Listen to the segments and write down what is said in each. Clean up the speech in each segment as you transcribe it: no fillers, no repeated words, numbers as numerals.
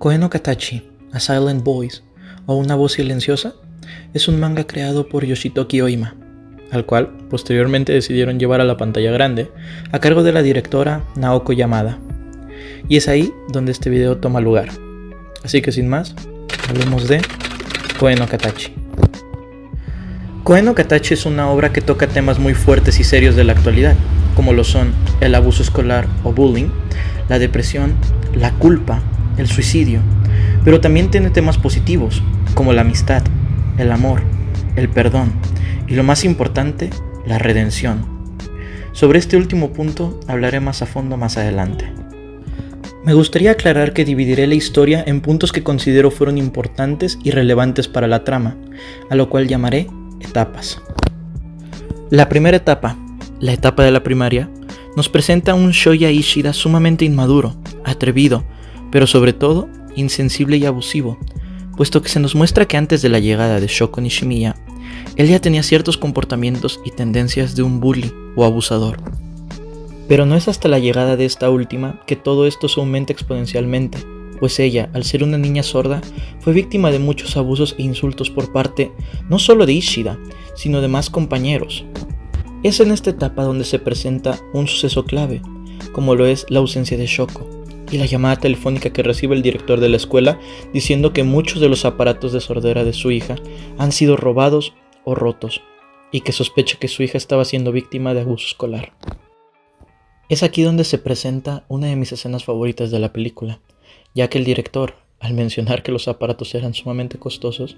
Koe no Katachi, A Silent Voice, o Una voz silenciosa, es un manga creado por Yoshitoki Oima, al cual posteriormente decidieron llevar a la pantalla grande, a cargo de la directora Naoko Yamada. Y es ahí donde este video toma lugar. Así que sin más, hablemos de Koe no Katachi. Koe no Katachi es una obra que toca temas muy fuertes y serios de la actualidad, como lo son el abuso escolar o bullying, la depresión, la culpa, el suicidio, pero también tiene temas positivos, como la amistad, el amor, el perdón y lo más importante, la redención. Sobre este último punto hablaré más a fondo más adelante. Me gustaría aclarar que dividiré la historia en puntos que considero fueron importantes y relevantes para la trama, a lo cual llamaré etapas. La primera etapa, la etapa de la primaria, nos presenta a un Shoya Ishida sumamente inmaduro, atrevido, pero sobre todo insensible y abusivo, puesto que se nos muestra que antes de la llegada de Shoko Nishimiya, él ya tenía ciertos comportamientos y tendencias de un bully o abusador. Pero no es hasta la llegada de esta última que todo esto se aumenta exponencialmente, pues ella, al ser una niña sorda, fue víctima de muchos abusos e insultos por parte no solo de Ishida, sino de más compañeros. Es en esta etapa donde se presenta un suceso clave, como lo es la ausencia de Shoko, y la llamada telefónica que recibe el director de la escuela diciendo que muchos de los aparatos de sordera de su hija han sido robados o rotos, y que sospecha que su hija estaba siendo víctima de abuso escolar. Es aquí donde se presenta una de mis escenas favoritas de la película, ya que el director, al mencionar que los aparatos eran sumamente costosos,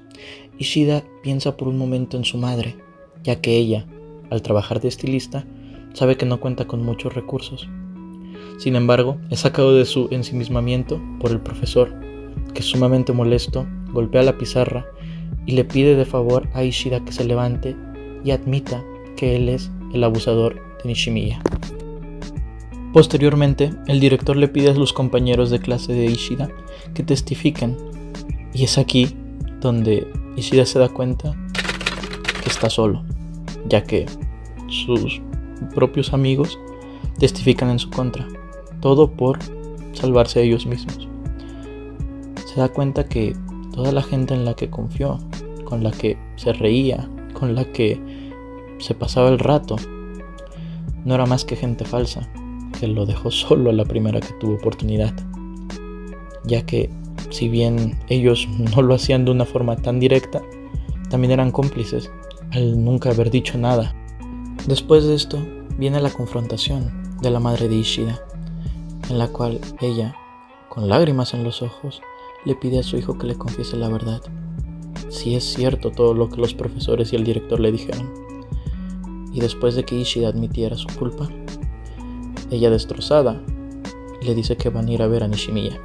Ishida piensa por un momento en su madre, ya que ella, al trabajar de estilista, sabe que no cuenta con muchos recursos. Sin embargo, es sacado de su ensimismamiento por el profesor, que sumamente molesto golpea la pizarra y le pide de favor a Ishida que se levante y admita que él es el abusador de Nishimiya. Posteriormente, el director le pide a los compañeros de clase de Ishida que testifiquen, y es aquí donde Ishida se da cuenta que está solo, ya que sus propios amigos testifican en su contra, todo por salvarse a ellos mismos. Se da cuenta que toda la gente en la que confió, con la que se reía, con la que se pasaba el rato, no era más que gente falsa, que lo dejó solo a la primera que tuvo oportunidad, ya que si bien ellos no lo hacían de una forma tan directa, también eran cómplices al nunca haber dicho nada. Después de esto viene la confrontación de la madre de Ishida, en la cual ella, con lágrimas en los ojos, le pide a su hijo que le confiese la verdad, si es cierto todo lo que los profesores y el director le dijeron. Y después de que Ishida admitiera su culpa, ella, destrozada, le dice que van a ir a ver a Nishimiya.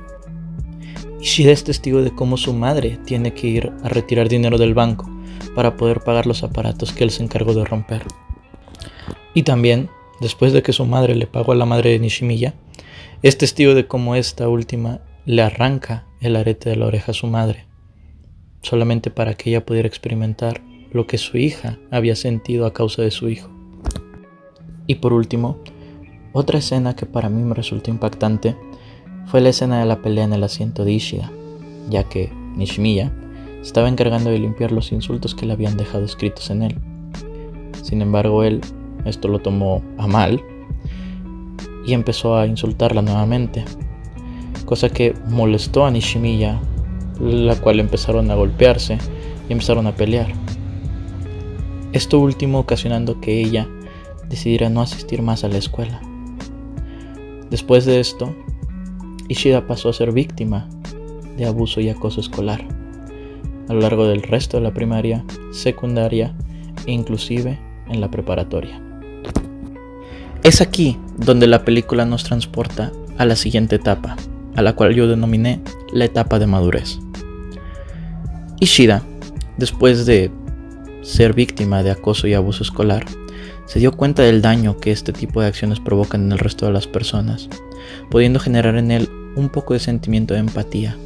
Ishida es testigo de cómo su madre tiene que ir a retirar dinero del banco para poder pagar los aparatos que él se encargó de romper. Y también, después de que su madre le pagó a la madre de Nishimiya, es testigo de cómo esta última le arranca el arete de la oreja a su madre, solamente para que ella pudiera experimentar lo que su hija había sentido a causa de su hijo. Y por último, otra escena que para mí me resultó impactante fue la escena de la pelea en el asiento de Ishida, ya que Nishimiya estaba encargando de limpiar los insultos que le habían dejado escritos en él. Sin embargo, él esto lo tomó a mal y empezó a insultarla nuevamente, cosa que molestó a Nishimiya, la cual empezaron a golpearse y empezaron a pelear. Esto último ocasionando que ella decidiera no asistir más a la escuela. Después de esto, Ishida pasó a ser víctima de abuso y acoso escolar a lo largo del resto de la primaria, secundaria e inclusive en la preparatoria. Es aquí donde la película nos transporta a la siguiente etapa, a la cual yo denominé la etapa de madurez. Ishida, después de ser víctima de acoso y abuso escolar, se dio cuenta del daño que este tipo de acciones provocan en el resto de las personas, pudiendo generar en él un poco de sentimiento de empatía,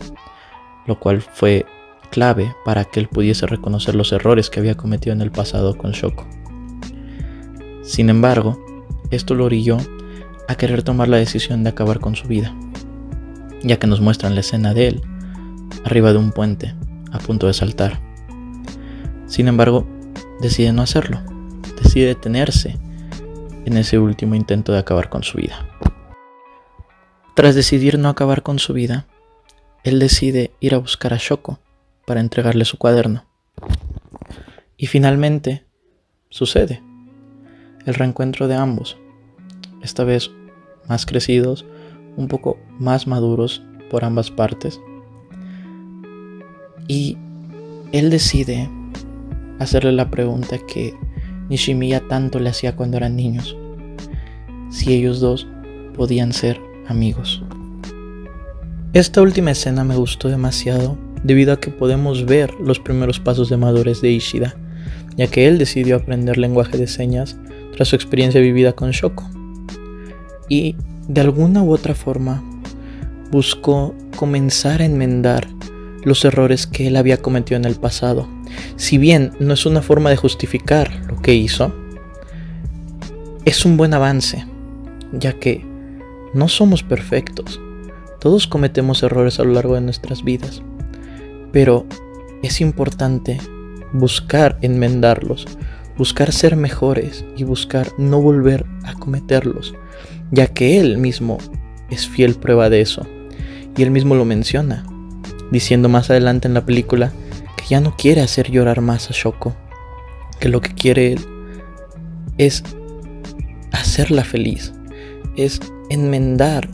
lo cual fue clave para que él pudiese reconocer los errores que había cometido en el pasado con Shoko. Sin embargo, esto lo orilló a querer tomar la decisión de acabar con su vida, ya que nos muestran la escena de él arriba de un puente, a punto de saltar. Sin embargo, decide no hacerlo, decide detenerse en ese último intento de acabar con su vida. Tras decidir no acabar con su vida, él decide ir a buscar a Shoko para entregarle su cuaderno. Y finalmente sucede el reencuentro de ambos, esta vez más crecidos, un poco más maduros por ambas partes. Y él decide hacerle la pregunta que Nishimiya tanto le hacía cuando eran niños: si ellos dos podían ser amigos. Esta última escena me gustó demasiado debido a que podemos ver los primeros pasos de madurez de Ishida, ya que él decidió aprender lenguaje de señas tras su experiencia vivida con Shoko. Y de alguna u otra forma buscó comenzar a enmendar los errores que él había cometido en el pasado. Si bien no es una forma de justificar lo que hizo, es un buen avance, ya que no somos perfectos. Todos cometemos errores a lo largo de nuestras vidas, pero es importante buscar enmendarlos, buscar ser mejores y buscar no volver a cometerlos, ya que él mismo es fiel prueba de eso. Y él mismo lo menciona, diciendo más adelante en la película que ya no quiere hacer llorar más a Shoko, que lo que quiere él es hacerla feliz, es enmendar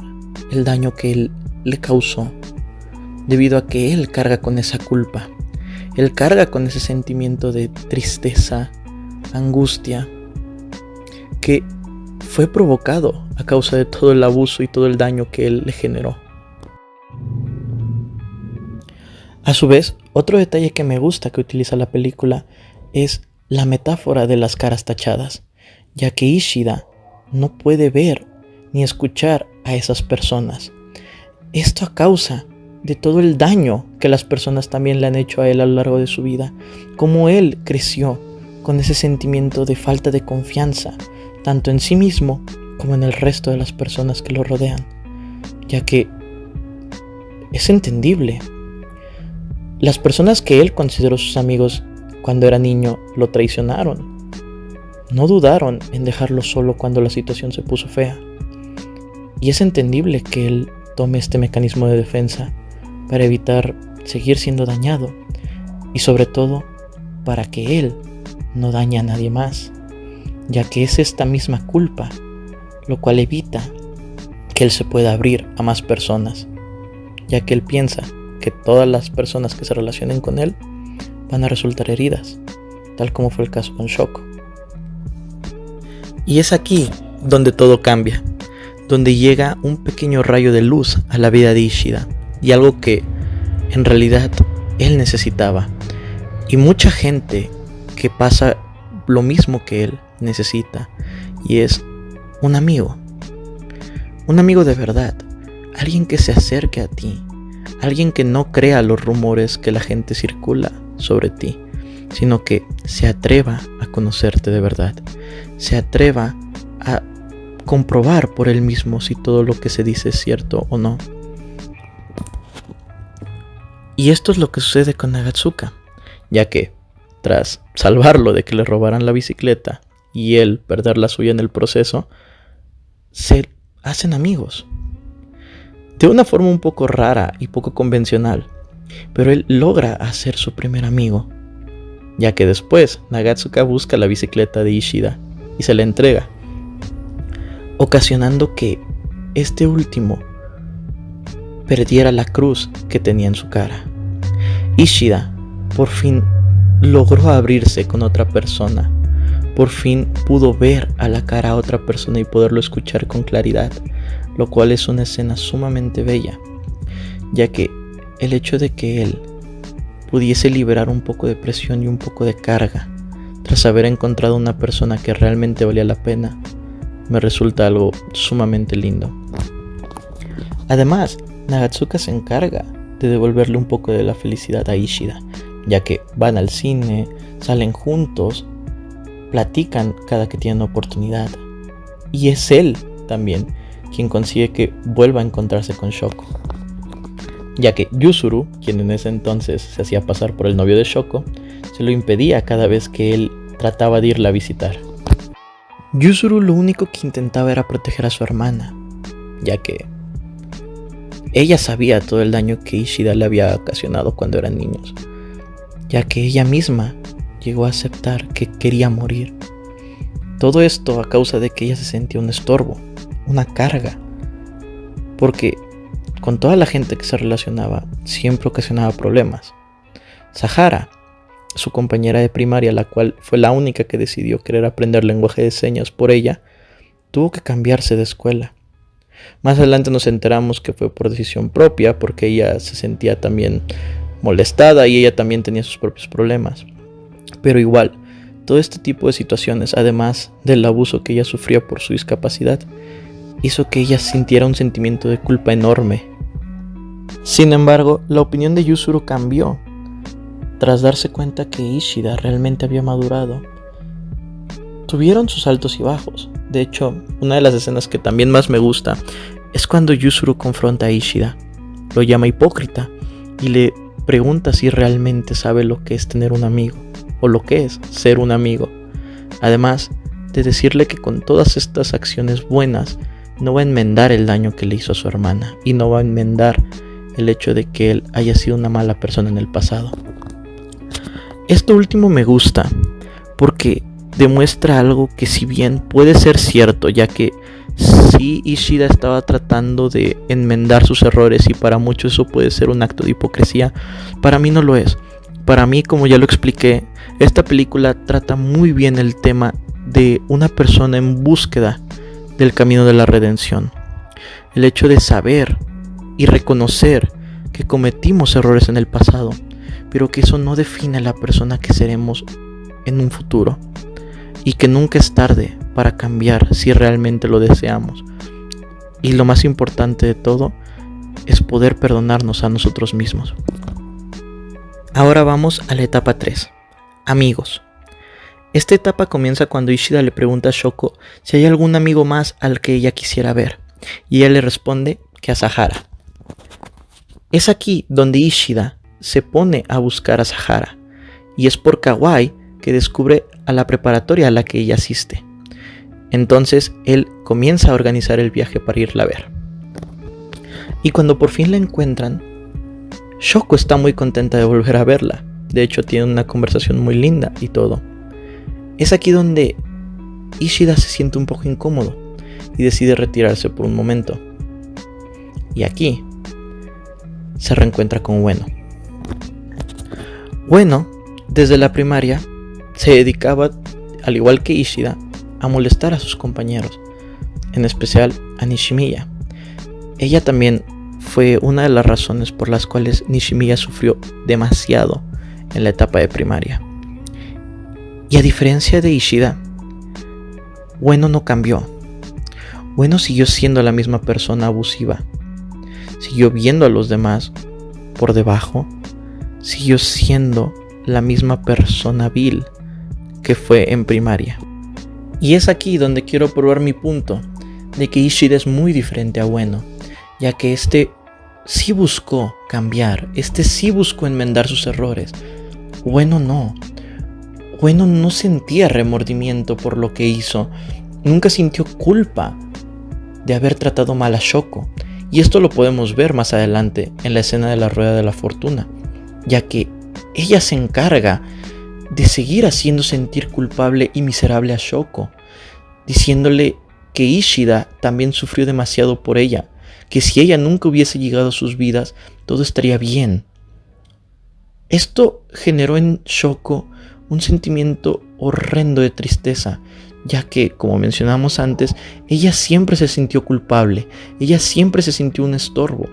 el daño que él le causó, debido a que él carga con esa culpa, él carga con ese sentimiento de tristeza, angustia, que fue provocado a causa de todo el abuso y todo el daño que él le generó. A su vez, otro detalle que me gusta que utiliza la película es la metáfora de las caras tachadas, ya que Ishida no puede ver ni escuchar a esas personas. Esto a causa de todo el daño que las personas también le han hecho a él a lo largo de su vida, como él creció con ese sentimiento de falta de confianza, tanto en sí mismo como en el resto de las personas que lo rodean, ya que es entendible. Las personas que él consideró sus amigos cuando era niño lo traicionaron. No dudaron en dejarlo solo cuando la situación se puso fea. Y es entendible que él tome este mecanismo de defensa para evitar seguir siendo dañado y sobre todo para que él no dañe a nadie más, ya que es esta misma culpa lo cual evita que él se pueda abrir a más personas, ya que él piensa que todas las personas que se relacionen con él van a resultar heridas, tal como fue el caso con Shoko. Y es aquí donde todo cambia, donde llega un pequeño rayo de luz a la vida de Ishida, y algo que en realidad él necesitaba, y mucha gente que pasa lo mismo que él necesita, y es un amigo de verdad, alguien que se acerque a ti, alguien que no crea los rumores que la gente circula sobre ti, sino que se atreva a conocerte de verdad, se atreva a comprobar por él mismo si todo lo que se dice es cierto o no. Y esto es lo que sucede con Nagatsuka, ya que tras salvarlo de que le robaran la bicicleta y él perder la suya en el proceso, se hacen amigos. De una forma un poco rara y poco convencional, pero él logra hacer su primer amigo, ya que después Nagatsuka busca la bicicleta de Ishida y se la entrega, ocasionando que este último perdiera la cruz que tenía en su cara. Ishida por fin logró abrirse con otra persona, por fin pudo ver a la cara a otra persona y poderlo escuchar con claridad, lo cual es una escena sumamente bella, ya que el hecho de que él pudiese liberar un poco de presión y un poco de carga tras haber encontrado una persona que realmente valía la pena, me resulta algo sumamente lindo. Además, Nagatsuka se encarga de devolverle un poco de la felicidad a Ishida, ya que van al cine, salen juntos, platican cada que tienen oportunidad, y es él también quien consigue que vuelva a encontrarse con Shoko. ya que Yuzuru, quien en ese entonces se hacía pasar por el novio de Shoko, se lo impedía cada vez que él trataba de irla a visitar. Yuzuru lo único que intentaba era proteger a su hermana, ya que ella sabía todo el daño que Ishida le había ocasionado cuando eran niños, ya que ella misma llegó a aceptar que quería morir. Todo esto a causa de que ella se sentía un estorbo, una carga, porque con toda la gente que se relacionaba siempre ocasionaba problemas. Sahara, su compañera de primaria, la cual fue la única que decidió querer aprender lenguaje de señas por ella, tuvo que cambiarse de escuela. Más adelante nos enteramos que fue por decisión propia, porque ella se sentía también molestada y ella también tenía sus propios problemas. Pero igual, todo este tipo de situaciones, además del abuso que ella sufría por su discapacidad, hizo que ella sintiera un sentimiento de culpa enorme. Sin embargo, la opinión de Yuzuru cambió tras darse cuenta que Ishida realmente había madurado. Tuvieron sus altos y bajos. De hecho, una de las escenas que también más me gusta es cuando Yuzuru confronta a Ishida. Lo llama hipócrita y le pregunta si realmente sabe lo que es tener un amigo, o lo que es ser un amigo. Además de decirle que con todas estas acciones buenas no va a enmendar el daño que le hizo a su hermana, y no va a enmendar el hecho de que él haya sido una mala persona en el pasado. Esto último me gusta porque demuestra algo que, si bien puede ser cierto, ya que sí, Ishida estaba tratando de enmendar sus errores y para muchos eso puede ser un acto de hipocresía, para mí no lo es. Para mí, como ya lo expliqué, esta película trata muy bien el tema de una persona en búsqueda del camino de la redención. El hecho de saber y reconocer que cometimos errores en el pasado, pero que eso no define a la persona que seremos en un futuro, y que nunca es tarde para cambiar si realmente lo deseamos. Y lo más importante de todo es poder perdonarnos a nosotros mismos. Ahora vamos a la etapa 3, amigos. Esta etapa comienza cuando Ishida le pregunta a Shoko si hay algún amigo más al que ella quisiera ver, y ella le responde que a Sahara. Es aquí donde Ishida se pone a buscar a Sahara, y es por Kawai que descubre a la preparatoria a la que ella asiste. Entonces él comienza a organizar el viaje para irla a ver. Y cuando por fin la encuentran, Shoko está muy contenta de volver a verla. De hecho, tienen una conversación muy linda y todo. Es aquí donde Ishida se siente un poco incómodo y decide retirarse por un momento. Y aquí se reencuentra con Ueno. Ueno, desde la primaria, se dedicaba, al igual que Ishida, a molestar a sus compañeros, en especial a Nishimiya. Ella también fue una de las razones por las cuales Nishimiya sufrió demasiado en la etapa de primaria. Y a diferencia de Ishida, Ueno no cambió. Ueno siguió siendo la misma persona abusiva. Siguió viendo a los demás por debajo. Siguió siendo la misma persona vil que fue en primaria. Y es aquí donde quiero probar mi punto de que Ishida es muy diferente a Ueno, ya que este sí buscó cambiar, este sí buscó enmendar sus errores. Ueno no. Ueno no sentía remordimiento por lo que hizo, nunca sintió culpa de haber tratado mal a Shoko, y esto lo podemos ver más adelante en la escena de la rueda de la fortuna, ya que ella se encarga de seguir haciendo sentir culpable y miserable a Shoko, diciéndole que Ishida también sufrió demasiado por ella, que si ella nunca hubiese llegado a sus vidas, todo estaría bien. Esto generó en Shoko un sentimiento horrendo de tristeza, ya que, como mencionamos antes, ella siempre se sintió culpable, ella siempre se sintió un estorbo,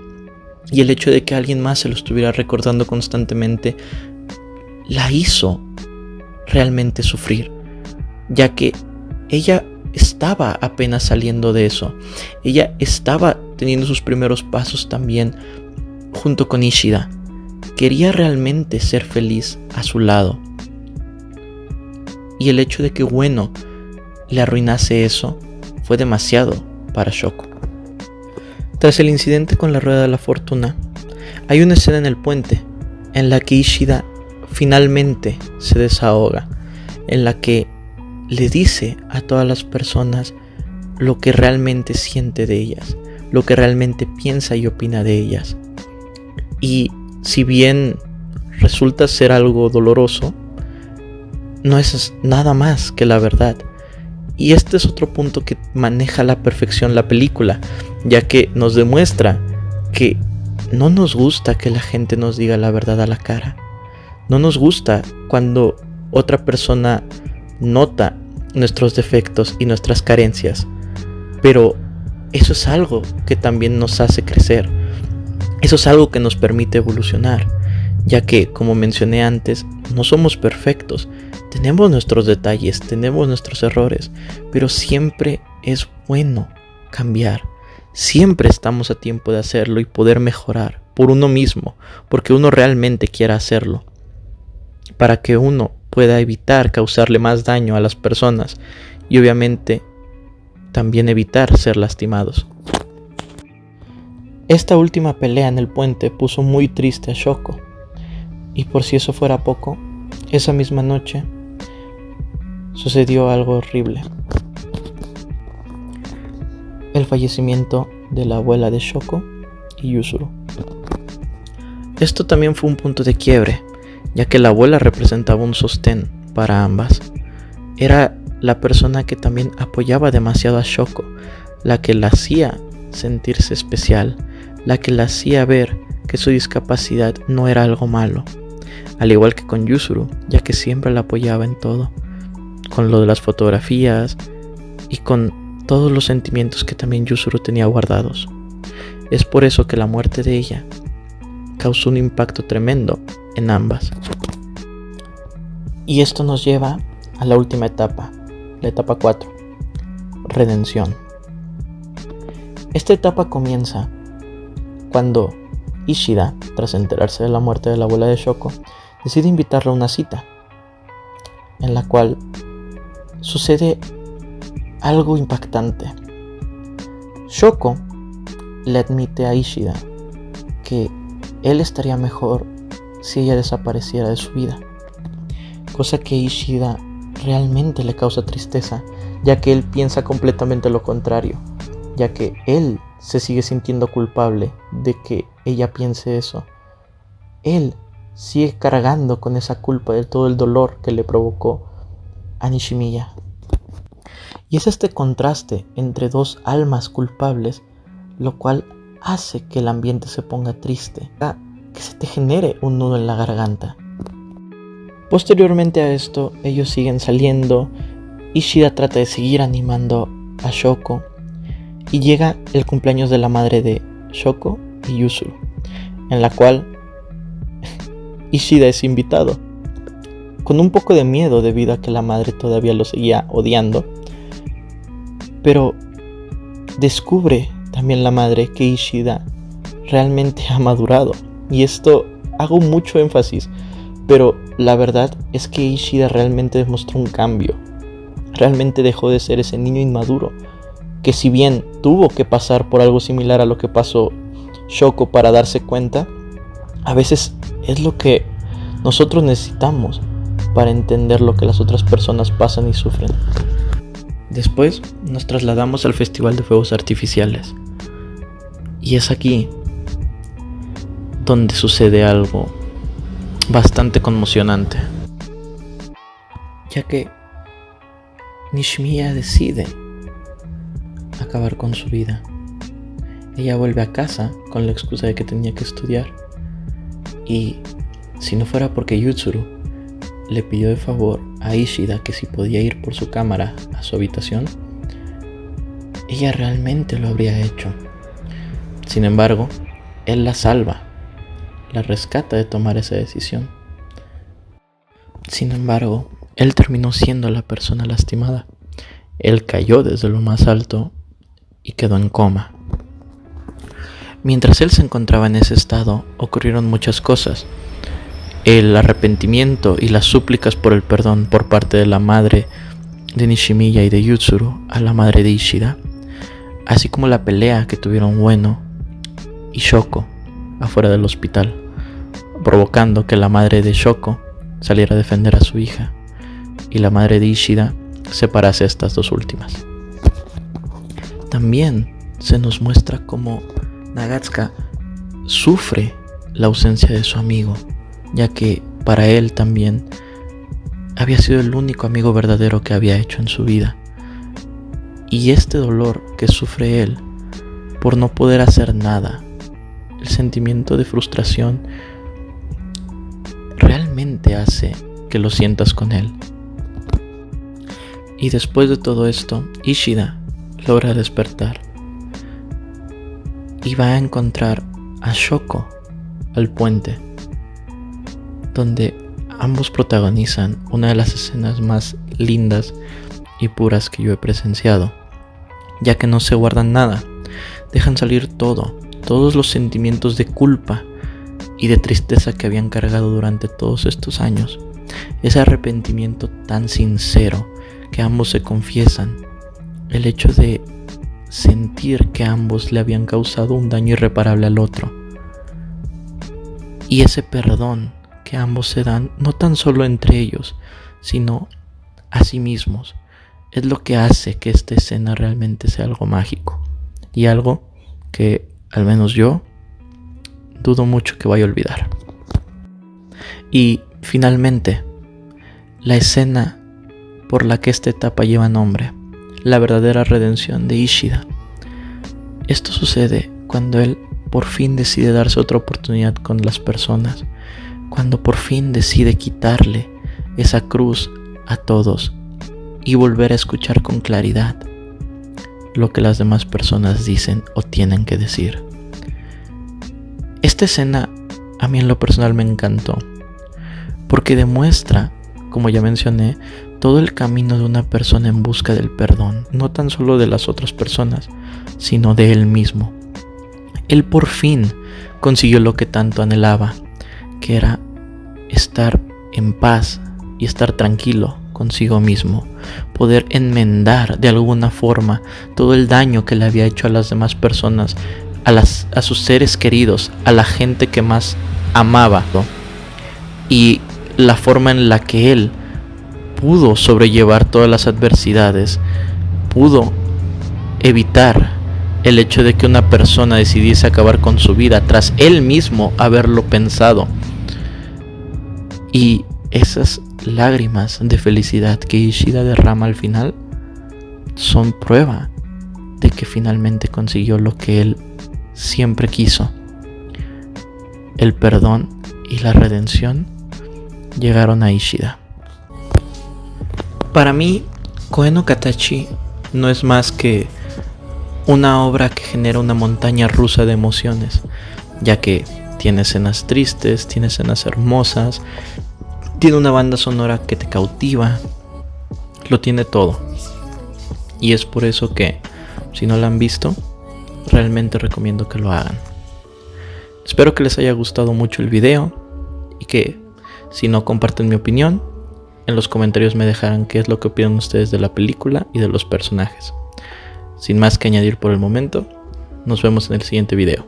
y el hecho de que alguien más se lo estuviera recordando constantemente la hizo realmente sufrir, ya que ella estaba apenas saliendo de eso, ella estaba teniendo sus primeros pasos también junto con Ishida, quería realmente ser feliz a su lado. Y el hecho de que Ueno le arruinase eso fue demasiado para Shoko. Tras el incidente con la rueda de la fortuna, Hay una escena en el puente en la que Ishida finalmente se desahoga, en la que le dice a todas las personas lo que realmente siente de ellas, lo que realmente piensa y opina de ellas. Y si bien resulta ser algo doloroso, no es nada más que la verdad. Y este es otro punto que maneja a la perfección la película, ya que nos demuestra que no nos gusta que la gente nos diga la verdad a la cara. No nos gusta cuando otra persona nota nuestros defectos y nuestras carencias, pero eso es algo que también nos hace crecer. Eso es algo que nos permite evolucionar, ya que, como mencioné antes, no somos perfectos. Tenemos nuestros detalles, tenemos nuestros errores, pero siempre es bueno cambiar. Siempre estamos a tiempo de hacerlo y poder mejorar por uno mismo, porque uno realmente quiera hacerlo, para que uno pueda evitar causarle más daño a las personas y obviamente también evitar ser lastimados. Esta última pelea en el puente puso muy triste a Shoko, y por si eso fuera poco, esa misma noche sucedió algo horrible. El fallecimiento de la abuela de Shoko y Yuzuru. Esto también fue un punto de quiebre, ya que la abuela representaba un sostén para ambas. Era la persona que también apoyaba demasiado a Shoko, la que la hacía sentirse especial, la que la hacía ver que su discapacidad no era algo malo, al igual que con Yuzuru, ya que siempre la apoyaba en todo, con lo de las fotografías y con todos los sentimientos que también Yuzuru tenía guardados. Es por eso que la muerte de ella causó un impacto tremendo en ambas. Y esto nos lleva a la última etapa, la etapa 4, redención. Esta etapa comienza cuando Ishida, tras enterarse de la muerte de la abuela de Shoko, decide invitarla a una cita, en la cual sucede algo impactante. Shoko le admite a Ishida que él estaría mejor si ella desapareciera de su vida, cosa que a Ishida realmente le causa tristeza, ya que él piensa completamente lo contrario, ya que él se sigue sintiendo culpable de que ella piense eso. Él sigue cargando con esa culpa de todo el dolor que le provocó a Nishimiya. Y es este contraste entre dos almas culpables lo cual hace que el ambiente se ponga triste, que se te genere un nudo en la garganta. Posteriormente a esto, ellos siguen saliendo. Ishida trata de seguir animando a Shoko y llega el cumpleaños de la madre de Shoko y Yuzuru, en la cual Ishida es invitado, con un poco de miedo debido a que la madre todavía lo seguía odiando, pero descubre también la madre que Ishida realmente ha madurado, y esto hago mucho énfasis, pero la verdad es que Ishida realmente demostró un cambio, realmente dejó de ser ese niño inmaduro, que si bien tuvo que pasar por algo similar a lo que pasó Shoko para darse cuenta, a veces es lo que nosotros necesitamos para entender lo que las otras personas pasan y sufren. Después nos trasladamos al Festival de Fuegos Artificiales, y es aquí donde sucede algo bastante conmocionante, ya que Nishimiya decide acabar con su vida. Ella vuelve a casa con la excusa de que tenía que estudiar, y si no fuera porque Yuzuru le pidió de favor a Ishida que si podía ir por su cámara a su habitación, ella realmente lo habría hecho. Sin embargo, él la salva, la rescata de tomar esa decisión. Sin embargo, él terminó siendo la persona lastimada. Él cayó desde lo más alto y quedó en coma. Mientras él se encontraba en ese estado, ocurrieron muchas cosas. El arrepentimiento y las súplicas por el perdón por parte de la madre de Nishimiya y de Yuzuru a la madre de Ishida, así como la pelea que tuvieron Ueno y Shoko afuera del hospital, provocando que la madre de Shoko saliera a defender a su hija y la madre de Ishida separase a estas dos últimas. También se nos muestra cómo Nagatsuka sufre la ausencia de su amigo, ya que para él también había sido el único amigo verdadero que había hecho en su vida. Y este dolor que sufre él por no poder hacer nada, el sentimiento de frustración, realmente hace que lo sientas con él. Y después de todo esto, Ishida logra despertar y va a encontrar a Shoko al puente, donde ambos protagonizan una de las escenas más lindas y puras que yo he presenciado, ya que no se guardan nada, dejan salir todos los sentimientos de culpa y de tristeza que habían cargado durante todos estos años, ese arrepentimiento tan sincero que ambos se confiesan, el hecho de sentir que ambos le habían causado un daño irreparable al otro, y ese perdón que ambos se dan, no tan solo entre ellos, sino a sí mismos, es lo que hace que esta escena realmente sea algo mágico, y algo que, al menos yo, dudo mucho que vaya a olvidar. Y finalmente, la escena por la que esta etapa lleva nombre, la verdadera redención de Ishida. Esto sucede cuando él por fin decide darse otra oportunidad con las personas, cuando por fin decide quitarle esa cruz a todos y volver a escuchar con claridad lo que las demás personas dicen o tienen que decir. Esta escena a mí en lo personal me encantó, porque demuestra, como ya mencioné, todo el camino de una persona en busca del perdón, no tan solo de las otras personas, sino de él mismo. Él por fin consiguió lo que tanto anhelaba, que era estar en paz y estar tranquilo consigo mismo, poder enmendar de alguna forma todo el daño que le había hecho a las demás personas, a sus seres queridos, a la gente que más amaba, ¿no? Y la forma en la que él pudo sobrellevar todas las adversidades, pudo evitar el hecho de que una persona decidiese acabar con su vida tras él mismo haberlo pensado. Y esas lágrimas de felicidad que Ishida derrama al final son prueba de que finalmente consiguió lo que él siempre quiso. El perdón y la redención llegaron a Ishida. Para mí, Koe no Katachi no es más que una obra que genera una montaña rusa de emociones, ya que tiene escenas tristes, tiene escenas hermosas, tiene una banda sonora que te cautiva, lo tiene todo. Y es por eso que, si no la han visto, realmente recomiendo que lo hagan. Espero que les haya gustado mucho el video y que, si no comparten mi opinión, en los comentarios me dejarán qué es lo que opinan ustedes de la película y de los personajes. Sin más que añadir por el momento, nos vemos en el siguiente video.